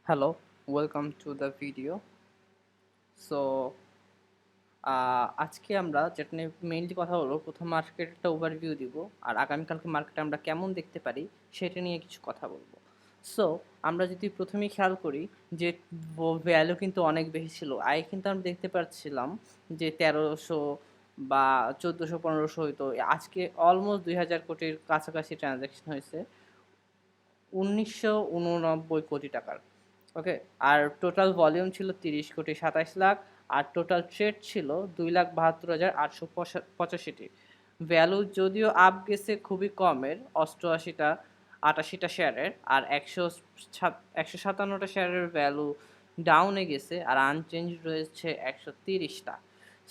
Hello, welcome to the video. So, আজকে আমরা যেটা নিয়ে মেইনলি কথা বলবো, প্রথম মার্কেটের একটা ওভারভিউ দিব, আর আগামীকালকে মার্কেটে আমরা কেমন দেখতে পারি সেটা নিয়ে কিছু কথা বলবো। সো, আমরা যদি প্রথমেই খেয়াল করি যে ভ্যালু কিন্তু অনেক বেশি ছিল, আয় কিন্তু আমরা দেখতে পাচ্ছিলাম যে 1300 বা 1400-1500 হইতো। আজকে অলমোস্ট 2000 কোটির কাছাকাছি ট্রানজ্যাকশন হয়েছে, 1989 কোটি টাকার। ওকে, আর টোটাল ভলিউম ছিল 30 কোটি 27 লাখ, আর টোটাল ট্রেড ছিল 2,72,885টি। ভ্যালু যদিও আপ গেছে খুবই কমের, 88টা শেয়ারের, আর 157টা শেয়ারের ভ্যালু ডাউনে গেছে, আর আনচেঞ্জ রয়েছে 130টা।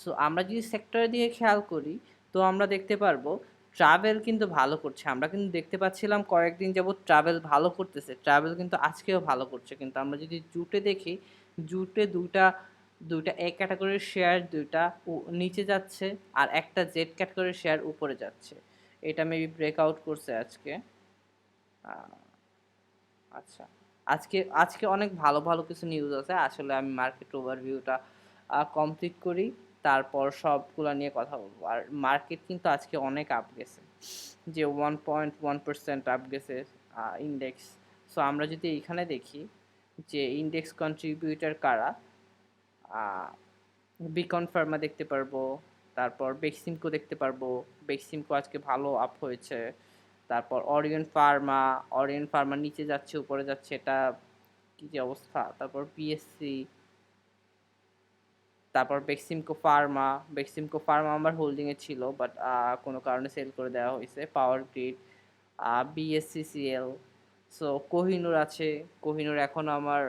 সো আমরা যদি সেক্টরের দিকে খেয়াল করি, তো আমরা দেখতে পারবো ট্রাভেল কিন্তু ভালো করছে। আমরা কিন্তু দেখতে পাচ্ছিলাম কয়েকদিন যাবত ট্রাভেল ভালো করতেছে, ট্রাভেল কিন্তু আজকেও ভালো করছে। কিন্তু আমরা যদি জুটে দেখি, জুটে দুইটা দুইটা এ ক্যাটাগরির শেয়ার দুইটা নিচে যাচ্ছে, আর একটা জেড ক্যাটাগরির শেয়ার উপরে যাচ্ছে। এটা মেবি ব্রেকআউট করছে আজকে। আচ্ছা, আজকে আজকে অনেক ভালো ভালো কিছু নিউজ আছে। আসলে আমি মার্কেট ওভারভিউটা কমপ্লিট করি, তারপর সবগুলা নিয়ে কথা বলবো। আর মার্কেট কিন্তু আজকে অনেক আপ গেছে, যে 1.1% আপ গেছে ইন্ডেক্স। সো আমরা যদি এইখানে দেখি যে ইন্ডেক্স কন্ট্রিবিউটার কারা, বিকন ফার্মা দেখতে পারবো, তারপর বেক্সিমকো দেখতে পারবো। বেক্সিমকো আজকে ভালো আপ হয়েছে। তারপর অরিয়ন ফার্মা নিচে যাচ্ছে উপরে যাচ্ছে, এটা কি যে অবস্থা। তারপর পিএসসি, তারপর বেক্সিমকো ফার্মা আমার হোল্ডিংয়ে ছিল, বাট কোনো কারণে সেল করে দেওয়া হয়েছে। Power grid, BSCCL, so Kohinoor আছে। কোহিনুর এখন আমার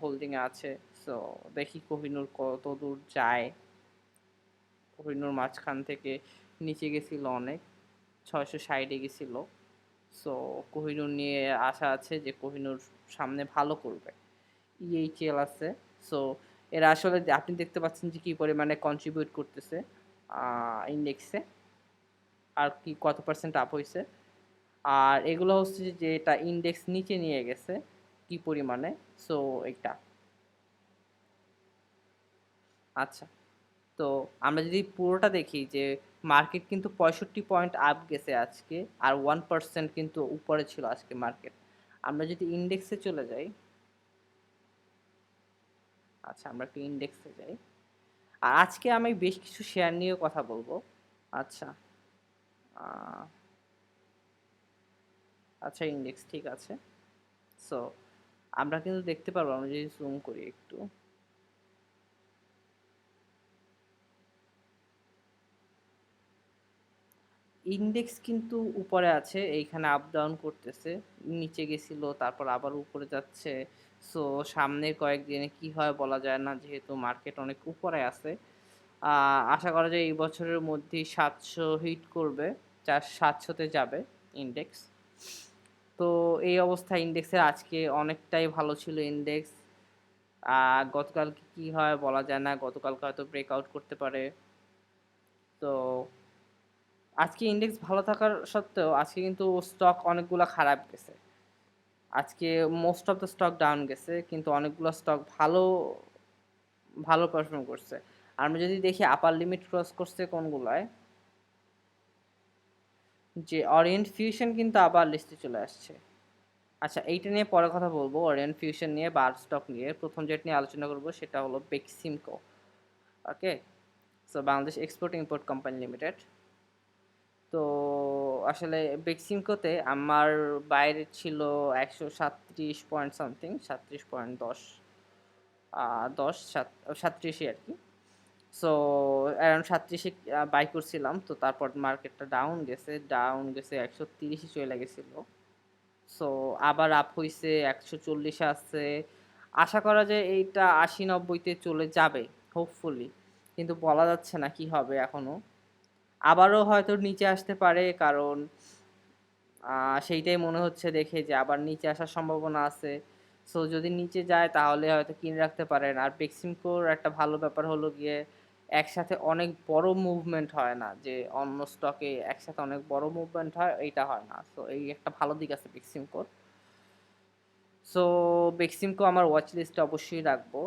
হোল্ডিংয়ে আছে। সো দেখি কোহিনুর কত দূর যায়। কোহিনুর মাঝখান থেকে নিচে গেছিল অনেক, 660-এ গেছিল। সো কোহিনুর নিয়ে আশা আছে যে কোহিনুর সামনে ভালো করবে। ইএইচএল আছে। সো এরা আসলে আপনি দেখতে পাচ্ছেন যে কি পরিমাণে কন্ট্রিবিউট করতেছে ইন্ডেক্সে, আর কি কত পার্সেন্ট আপ হয়েছে। আর এগুলো হচ্ছে যে এটা ইন্ডেক্স নিচে নিয়ে গেছে কি পরিমাণে। সো এটা আচ্ছা, তো আমরা যদি পুরোটা দেখি যে মার্কেট কিন্তু 65 পয়েন্ট আপ গেছে আজকে, আর 1% কিন্তু উপরে ছিল আজকে মার্কেট। আমরা যদি ইন্ডেক্সে চলে যাই, আচ্ছা আমরা একটু ইন্ডেক্সে যাই, আর আজকে আমি বেশ কিছু শেয়ার নিয়ে কথা বলবো। আচ্ছা, আহ, আচ্ছা ইন্ডেক্স ঠিক আছে। সো আমরা কিন্তু দেখতে পারবো, আমরা যদি জুম করি একটু, ইন্ডেক্স কিন্তু উপরে আছে, এইখানে আপ ডাউন করতেছে, নিচে গেছিল তারপর আবার উপরে যাচ্ছে। সো সামনের কয়েকদিনে কি হয় বলা যায় না, যেহেতু মার্কেট অনেক উপরে আছে। আশা করা যায় এই বছরের মধ্যেই 700 হিট করবে, 700-তে যাবে ইন্ডেক্স। তো এই অবস্থা ইন্ডেক্সের, আজকে অনেকটাই ভালো ছিল ইন্ডেক্স। গতকালকে কি হয় বলা যায় না, গতকালকে হয়তো ব্রেকআউট করতে পারে। তো আজকে ইন্ডেক্স ভালো থাকার সত্ত্বেও আজকে কিন্তু স্টক অনেকগুলা খারাপ গেছে। আজকে most of the stock down গেছে, কিন্তু অনেকগুলো স্টক ভালো ভালো পারফর্ম করছে। আর আমরা যদি দেখি আপার লিমিট ক্রস করছে কোনগুলায়, যে অরিয়েন্ট ফিউশন কিন্তু আবার লিস্টে চলে আসছে। আচ্ছা, এইটা নিয়ে পরে কথা বলবো, অরিয়েন্ট ফিউশন নিয়ে বা স্টক নিয়ে। প্রথম যেটা নিয়ে আলোচনা করবো সেটা হলো Beximco. Okay, so Bangladesh export import company limited. তো আসলে বেক্সিমকোতে আমার বাইরে ছিল 137 পয়েন্ট সামথিং, 37.10, 37 আর কি। সো অ্যারাউন্ড 37-এ বাই করছিলাম। তো তারপর মার্কেটটা ডাউন গেছে 130-এ চলে গেছিলো। সো আবার আপ হইছে 140-এ আছে। আশা করা যায় এইটা 80-90-তে চলে যাবে হোপফুলি, কিন্তু বলা যাচ্ছে না কি হবে এখনো। আবারও হয়তো নিচে আসতে পারে, কারণ সেইটাই মনে হচ্ছে দেখে যে আবার নিচে আসার সম্ভাবনা আছে। সো যদি নিচে যায় তাহলে হয়তো কিনে রাখতে পারেন। আর বেক্সিমকোর একটা ভালো ব্যাপার হলো গিয়ে একসাথে অনেক বড় মুভমেন্ট হয় না, যে অন্য স্টকে একসাথে অনেক বড় মুভমেন্ট হয়, এইটা হয় না। সো এই একটা ভালো দিক আছে বেক্সিমকোর। সো বেক্সিমকো আমার ওয়াচ লিস্টে অবশ্যই রাখবো।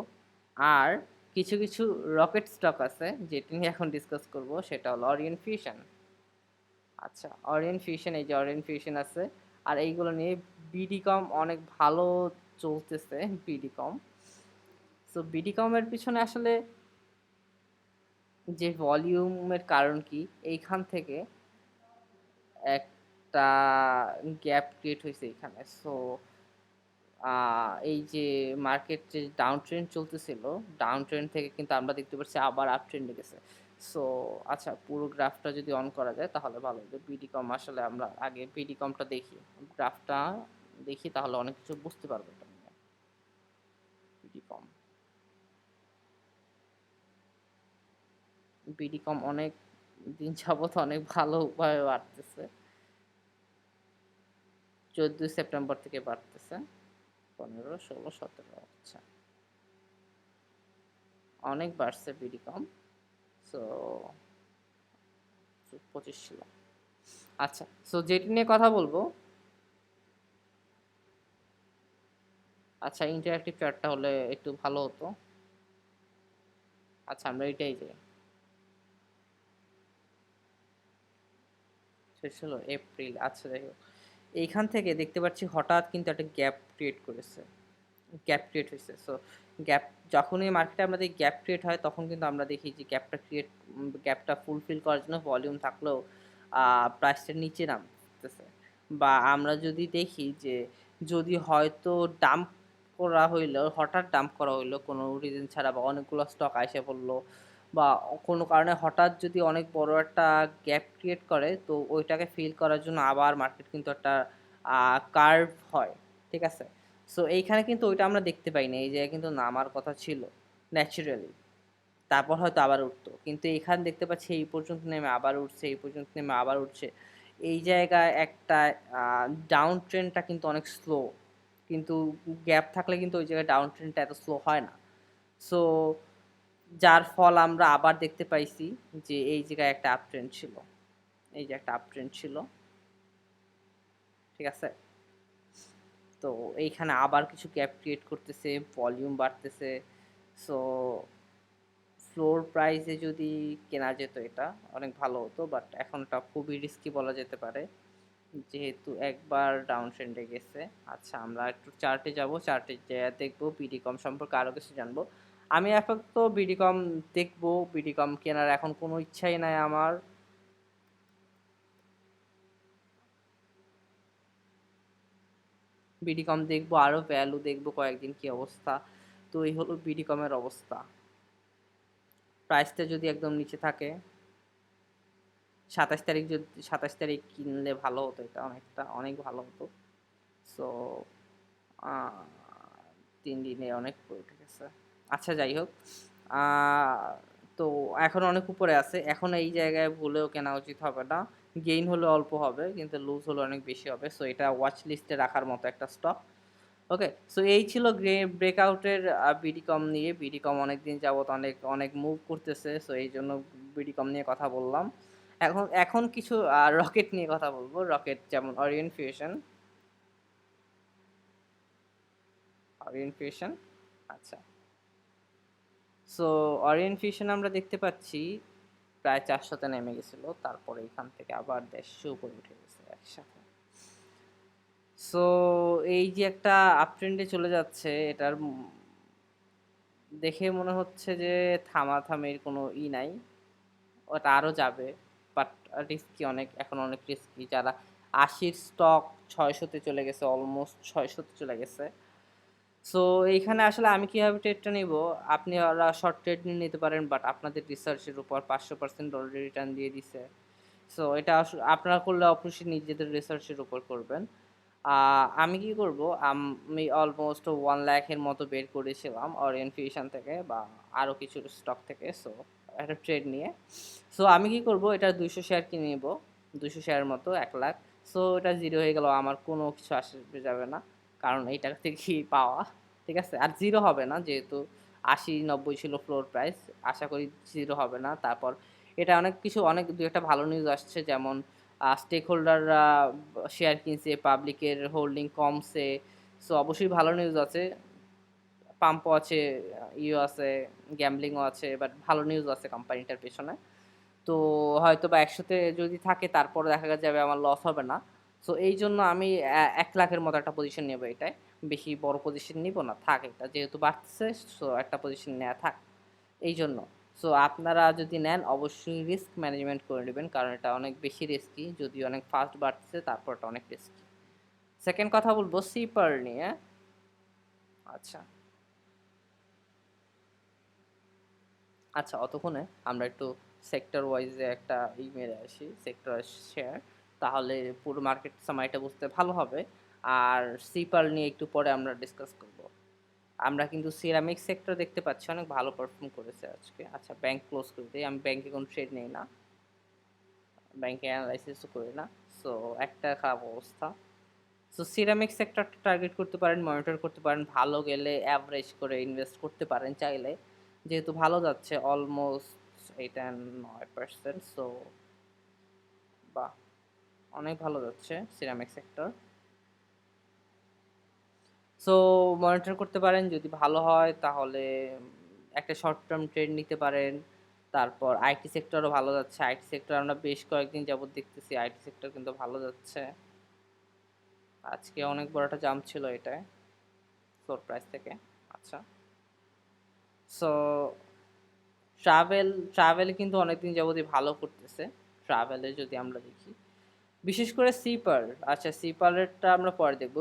আর কিছু রকেট স্টক আছে যেটি নিয়ে এখন ডিসকাস করব, সেটা হলো অরিয়েন্ট ফিউশন। আচ্ছা, অরিয়েন্ট ফিউশন, এই যে অরিয়েন্ট ফিউশন আছে, আর এইগুলো নিয়ে বিডিকম অনেক ভালো চলতেছে। বিডিকম, সো বিডিকমের পিছনে আসলে যে ভলিউমের কারণ কি, এইখান থেকে একটা গ্যাপ ক্রিয়েট হয়েছে এখানে। সো এই যে মার্কেট যে ডাউন ট্রেন্ড চলতেছিল, ডাউন ট্রেন্ড থেকে কিন্তু আমরা দেখতে পাচ্ছি আবার আপ ট্রেন্ডে গেছে। সো আচ্ছা, পুরো গ্রাফটা যদি অন করা যায় তাহলে ভালো হবে। বিডিকম আসলে আমরা আগে বিডিকমটা দেখি, গ্রাফটা দেখি, তাহলে অনেক কিছু বুঝতে পারবো এটা নিয়ে। বিডিকম, বিডিকম অনেক দিন যাবত অনেক ভালোভাবে বাড়তেছে। 14 সেপ্টেম্বর থেকে বাড়তেছে, 15, 16, 17। আচ্ছা, অনেক বাড়ছে বিডিকম। সো 25 ছিল। আচ্ছা, সো যেটি নিয়ে কথা বলবো, আচ্ছা ইন্টারঅ্যাক্টিভ চার্টটা হলে একটু ভালো হতো। আচ্ছা, আমরা এটাই যাই। শেষ হলো এপ্রিল। আচ্ছা, যাই হোক, এইখান থেকে দেখতে পাচ্ছি হঠাৎ কিন্তু একটা গ্যাপ ক্রিয়েট করেছে, গ্যাপ ক্রিয়েট হয়েছে। সো গ্যাপ, যখনই মার্কেটে আমাদের গ্যাপ ক্রিয়েট হয় তখন কিন্তু আমরা দেখি যে গ্যাপটা ফুলফিল করার জন্য ভলিউম থাকলেও প্রাইসটা নিচে নামতেছে। বা আমরা যদি দেখি যে যদি হয়তো ডাম্প করা হইলো, হঠাৎ ডাম্প করা হইলো কোনো রিজন ছাড়া, বা অনেকগুলো স্টক আইসা পড়লো, বা কোনো কারণে হঠাৎ যদি অনেক বড় একটা গ্যাপ ক্রিয়েট করে, তো ওইটাকে ফিল করার জন্য আবার মার্কেট কিন্তু একটা কার্ভ হয়, ঠিক আছে? সো এইখানে কিন্তু ওইটা আমরা দেখতে পাই না, এই জায়গায় কিন্তু নামার কথা ছিল ন্যাচারালি, তারপর হয়তো আবার উঠতো, কিন্তু এখানে দেখতে পাচ্ছি এই পর্যন্ত নেমে আবার উঠছে, এই পর্যন্ত নেমে আবার উঠছে। এই জায়গায় একটা ডাউন ট্রেন্ডটা কিন্তু অনেক স্লো, কিন্তু গ্যাপ থাকলে কিন্তু ওই জায়গায় ডাউন ট্রেন্ডটা এত স্লো হয় না। সো যার ফল আমরা আবার দেখতে পাইছি যে এই জায়গায় একটা আপ ট্রেন্ড ছিল, এই যে একটা আপ ট্রেন্ড ছিল, ঠিক আছে? তো এইখানে আবার কিছু গ্যাপ ক্রিয়েট করতেছে, ভলিউম বাড়তেছে। সো ফ্লোর প্রাইসে যদি কেনা যেত এটা অনেক ভালো হতো, বাট এখন এটা খুবই রিস্কি বলা যেতে পারে, যেহেতু একবার ডাউন ট্রেন্ডে গেছে। আচ্ছা, আমরা একটু চার্টে যাব, চার্টে যেয়ে দেখবো বিডিকম সম্পর্কে আরও কিছু জানবো। আমি আপাতত বিডিকম দেখবো, বিডিকম কেনার এখন কোনো ইচ্ছাই নাই আমার। বিডিকম দেখবো, আরও ভ্যালু দেখবো কয়েকদিন কি অবস্থা। তো এই হলো বিডিকমের অবস্থা। প্রাইসটা যদি একদম নিচে থাকে, 27 তারিখ, যদি 27 তারিখ কিনলে ভালো হতো, এটা অনেকটা অনেক ভালো হতো। সো 3 দিনে অনেক উপরে উঠে গেছে। আচ্ছা, যাই হোক, তো এখন অনেক উপরে আছে, এখন এই জায়গায় ভুলেও কেনা উচিত হবে না। গেইন হলে অল্প হবে, কিন্তু লুজ হলে অনেক বেশি হবে। সো এটা ওয়াচ লিস্টে রাখার মতো একটা স্টক। ওকে, সো এই ছিল ব্রেকআউটের বিডিকম নিয়ে। বিডিকম অনেক দিন যাবত অনেক অনেক মুভ করতেছে, সো এই জন্য বিডিকম নিয়ে কথা বললাম। এখন এখন কিছু রকেট নিয়ে কথা বলবো। রকেট যেমন অরিয়েন্ট ফিউশন, অরিয়েন্ট ফিউশন। আচ্ছা, সো অরিয়েন্ট ফিউশন আমরা দেখতে পাচ্ছি প্রায় 400-তে নেমে গেছিল, তারপরে এখান থেকে আবার 150 উপরে উঠে গেছে একসাথে। সো এই যে একটা আপ ট্রেন্ডে চলে যাচ্ছে, এটার দেখে মনে হচ্ছে যে থামাথামির কোনো নাই, ওটা আরও যাবে। বাট রিস্কি অনেক, এখন অনেক রিস্কি। যারা 80-র স্টক 600-তে চলে গেছে, অলমোস্ট 600-তে চলে গেছে। সো এইখানে আসলে আমি কীভাবে ট্রেডটা নিব, আপনি ওরা শর্ট ট্রেড নিয়ে নিতে পারেন, বাট আপনাদের রিসার্চের উপর 500% অলরেডি রিটার্ন দিয়ে দিছে। সো এটা আপনারা করলে অবশ্যই নিজেদের রিসার্চের উপর করবেন। আমি কি করব, আমি অলমোস্ট 1 লাখের মতো বের করেছিলাম অরিয়েন্ট ফিউশন থেকে, বা আরও কিছু স্টক থেকে। সো একটা ট্রেড নিয়ে, সো আমি কি করব, এটা 200 শেয়ার কিনে নিব, 200 শেয়ারের মতো 1 লাখ। সো এটা জিরো হয়ে গেল, আমার কোনো কিছু আসবে যাবে না, কারণ এই টাকা থেকেই পাওয়া, ঠিক আছে? আর জিরো হবে না, যেহেতু 80-90 ছিল ফ্লোর প্রাইস, আশা করি জিরো হবে না। তারপর এটা অনেক কিছু, অনেক দু একটা ভালো নিউজ আসছে, যেমন স্টেক হোল্ডাররা শেয়ার কিনছে, পাবলিকের হোল্ডিং কমছে। সো অবশ্যই ভালো নিউজ আছে, পাম্পও আছে, ইও আছে, গ্যাম্বলিংও আছে, বাট ভালো নিউজ আছে কোম্পানিটার পেছনে। তো হয়তোবা ১০০ তে যদি থাকে তারপরে দেখা যাবে আমার লস হবে না। সো এইজন্য আমি ১,০০,০০০ এর মতো একটা পজিশন নেব এটায়। বেশি বড় পজিশন নিব না। থাক এটা যেহেতু বাড়তেছে, সো একটা পজিশন নেয়া থাক। এইজন্য। সো আপনারা যদি নেন অবশ্যই রিস্ক ম্যানেজমেন্ট করে নিবেন। কারণ এটা অনেক বেশি রিস্কি। যদিও অনেক ফাস্ট বাড়তেছে তারপর এটা অনেক রিস্কি। সেকেন্ড কথা বলব সিপার নিয়ে। আচ্ছা। আচ্ছা, অতক্ষণে আমরা একটু সেক্টর ওয়াইজে একটা মেরে আসি, সেক্টর শেয়ার। তাহলে পুরো মার্কেট সামারিটা বুঝতে ভালো হবে। আর সিপার নিয়ে একটু পরে আমরা ডিসকাস করব। আমরা কিন্তু সিরামিক সেক্টর দেখতে পাচ্ছি অনেক ভালো পারফর্ম করেছে আজকে। আচ্ছা, ব্যাংক ক্লোজ করে দিই। আমি ব্যাংকে কোনো ট্রেড নেই না, ব্যাংকে অ্যানালাইসিসও করি না। সো একটা খারাপ অবস্থা। সো সিরামিক সেক্টরটা টার্গেট করতে পারেন, মনিটর করতে পারেন, ভালো গেলে অ্যাভারেজ করে ইনভেস্ট করতে পারেন চাইলে, যেহেতু ভালো যাচ্ছে অলমোস্ট 8 and 9%। সো বাহ, অনেক ভালো যাচ্ছে সিরামিক সেক্টর। সো মনিটর করতে পারেন, যদি ভালো হয় তাহলে একটা শর্ট টার্ম ট্রেড নিতে পারেন। তারপর আইটি সেক্টরও ভালো যাচ্ছে, আইটি সেক্টর আমরা বেশ কয়েকদিন যাবত দেখতেছি আইটি সেক্টর কিন্তু ভালো যাচ্ছে। আজকে অনেক বড় একটা জাম্প ছিল এটায় ফ্লোর প্রাইস থেকে। আচ্ছা, সো ট্রাভেল কিন্তু অনেকদিন যাবতই ভালো করতেছে। ট্রাভেলে যদি আমরা দেখি, বিশেষ করে সিপার। আচ্ছা, সিপারেরটা আমরা পরে দেখব।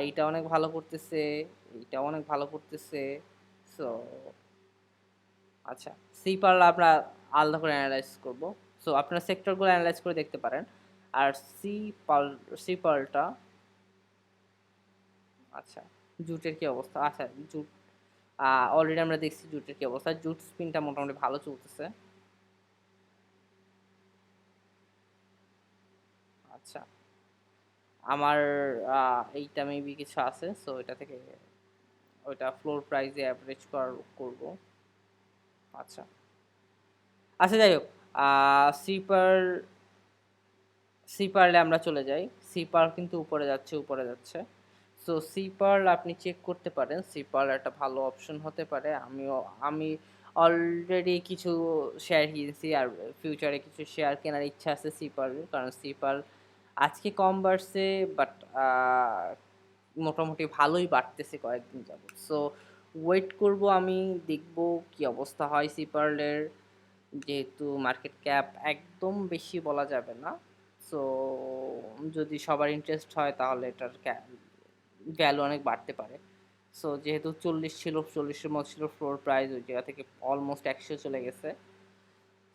এইটা অনেক ভালো করতেছে, এইটা অনেক ভালো করতেছে। সো আচ্ছা, সিপার আমরা আলাদা করে অ্যানালাইজ করব। সো আপনারা সেক্টরগুলো অ্যানালাইজ করে দেখতে পারেন। আর সিপাল সিপালটা, আচ্ছা, জুটের কি অবস্থা? আচ্ছা, জুট অলরেডি আমরা দেখছি জুটের কি অবস্থা। জুট স্পিনটা মোটামুটি ভালো চলতেছে। আচ্ছা, আমার এইটা মেবি কিছু আছে, সো এটা থেকে ওইটা ফ্লোর প্রাইসে অ্যাভারেজ করব। আচ্ছা, আচ্ছা, যাই হোক, সিপার সিপারলে আমরা চলে যাই। সিপার কিন্তু উপরে যাচ্ছে, উপরে যাচ্ছে। সো সিপার আপনি চেক করতে পারেন, সিপার একটা ভালো অপশন হতে পারে। আমি অলরেডি কিছু শেয়ার কিনছি, আর ফিউচারে কিছু শেয়ার কেনার ইচ্ছা আছে সিপার। কারণ সিপার আজকে কম বাড়ছে, বাট মোটামুটি ভালোই বাড়তেছে কয়েকদিন যাবত। সো ওয়েট করব আমি, দেখব কি অবস্থা হয় সিপারের। যেহেতু মার্কেট ক্যাপ একদম বেশি বলা যাবে না, সো যদি সবার ইন্টারেস্ট হয় তাহলে এটার ভ্যালু অনেক বাড়তে পারে। সো যেহেতু 40 ছিল, 40-এর মতো ছিল ফ্লোর প্রাইস, ওই জায়গা থেকে অলমোস্ট 100 চলে গেছে।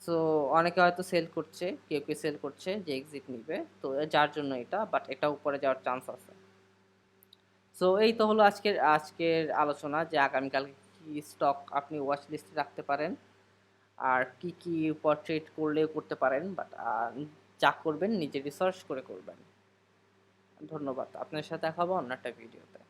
সো অনেকে হয়তো সেল করছে, কেউ কেউ সেল করছে যে এক্সিট নিবে, তো যার জন্য এটা, বাট এটা উপরে যাওয়ার চান্স আছে। সো এই তো হলো আজকের আজকের আলোচনা, যে আগামীকাল কি স্টক আপনি ওয়াচ লিস্টে রাখতে পারেন, আর কি কি উপর ট্রেড করলেও করতে পারেন, বাট যা করবেন নিজে রিসার্চ করে করবেন। ধন্যবাদ, আপনার সাথে দেখা হবে অন্য একটা ভিডিওতে।